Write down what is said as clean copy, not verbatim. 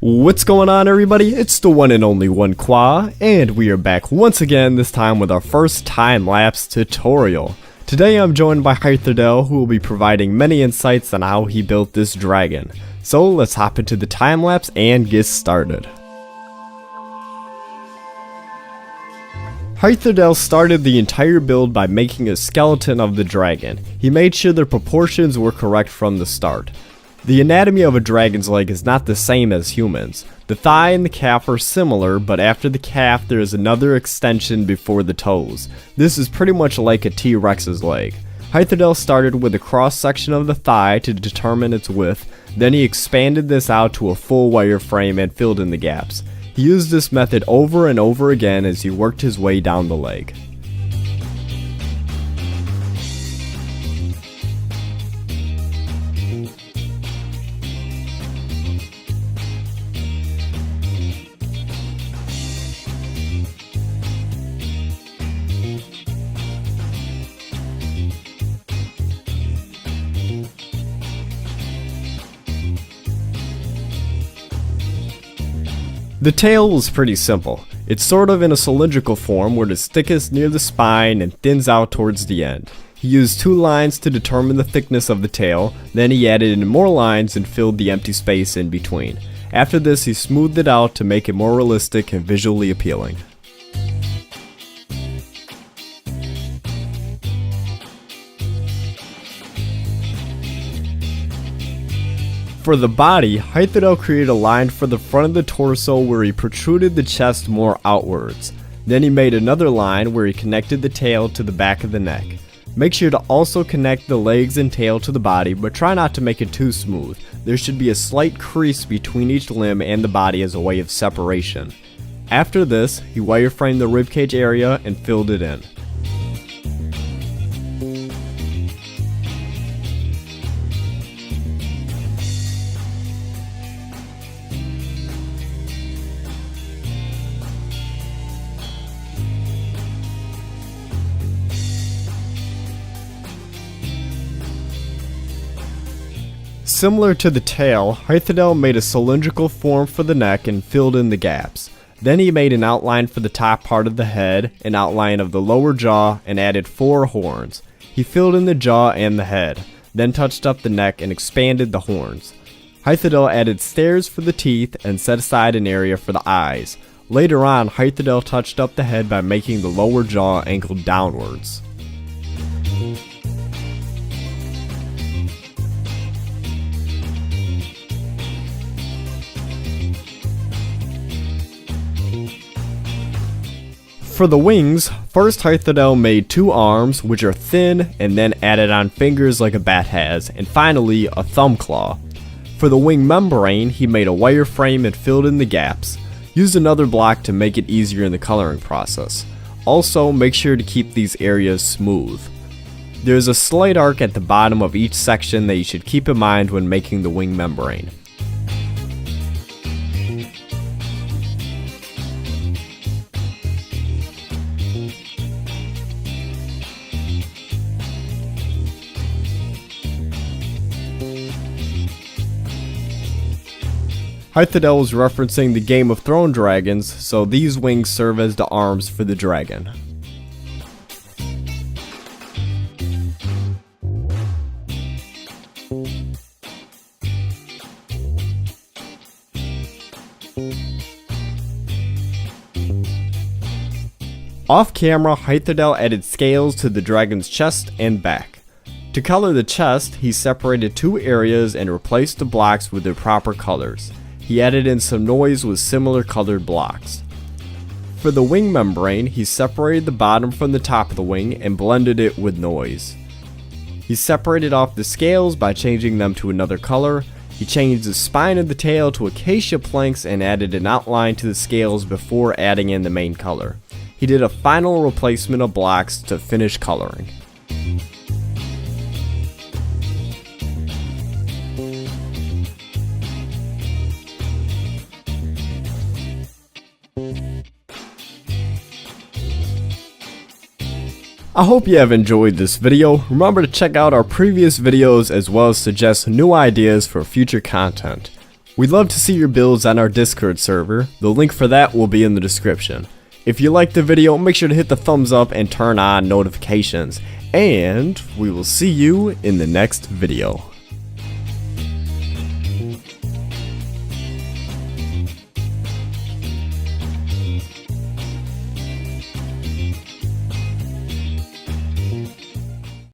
What's going on, everybody? It's the one and only One Qua, and we are back once again, this time with our first time-lapse tutorial. Today I'm joined by Hytherdell, who will be providing many insights on how he built this dragon. So let's hop into the time-lapse and get started. Hytherdell started the entire build by making a skeleton of the dragon. He made sure the proportions were correct from the start. The anatomy of a dragon's leg is not the same as humans. The thigh and the calf are similar, but after the calf there is another extension before the toes. This is pretty much like a T-Rex's leg. Hytherdell started with a cross section of the thigh to determine its width, then he expanded this out to a full wireframe and filled in the gaps. He used this method over and over again as he worked his way down the leg. The tail was pretty simple. It's sort of in a cylindrical form where the stick is near the spine and thins out towards the end. He used 2 lines to determine the thickness of the tail, then he added in more lines and filled the empty space in between. After this he smoothed it out to make it more realistic and visually appealing. For the body, Hytherdell created a line for the front of the torso where he protruded the chest more outwards. Then he made another line where he connected the tail to the back of the neck. Make sure to also connect the legs and tail to the body, but try not to make it too smooth. There should be a slight crease between each limb and the body as a way of separation. After this, he wireframed the ribcage area and filled it in. Similar to the tail, Hytherdell made a cylindrical form for the neck and filled in the gaps. Then he made an outline for the top part of the head, an outline of the lower jaw, and added 4 horns. He filled in the jaw and the head, then touched up the neck and expanded the horns. Hytherdell added stairs for the teeth and set aside an area for the eyes. Later on, Hytherdell touched up the head by making the lower jaw angled downwards. For the wings, first Hytherdell made 2 arms, which are thin, and then added on fingers like a bat has, and finally a thumb claw. For the wing membrane, he made a wireframe and filled in the gaps. Used another block to make it easier in the coloring process. Also, make sure to keep these areas smooth. There's a slight arc at the bottom of each section that you should keep in mind when making the wing membrane. Hytherdell was referencing the Game of Thrones dragons, so these wings serve as the arms for the dragon. Off camera, Hytherdell added scales to the dragon's chest and back. To color the chest, he separated 2 areas and replaced the blocks with their proper colors. He added in some noise with similar colored blocks. For the wing membrane, he separated the bottom from the top of the wing and blended it with noise. He separated off the scales by changing them to another color. He changed the spine of the tail to acacia planks and added an outline to the scales before adding in the main color. He did a final replacement of blocks to finish coloring. I hope you have enjoyed this video. Remember to check out our previous videos as well as suggest new ideas for future content. We'd love to see your builds on our Discord server. The link for that will be in the description. If you liked the video, make sure to hit the thumbs up and turn on notifications. And we will see you in the next video.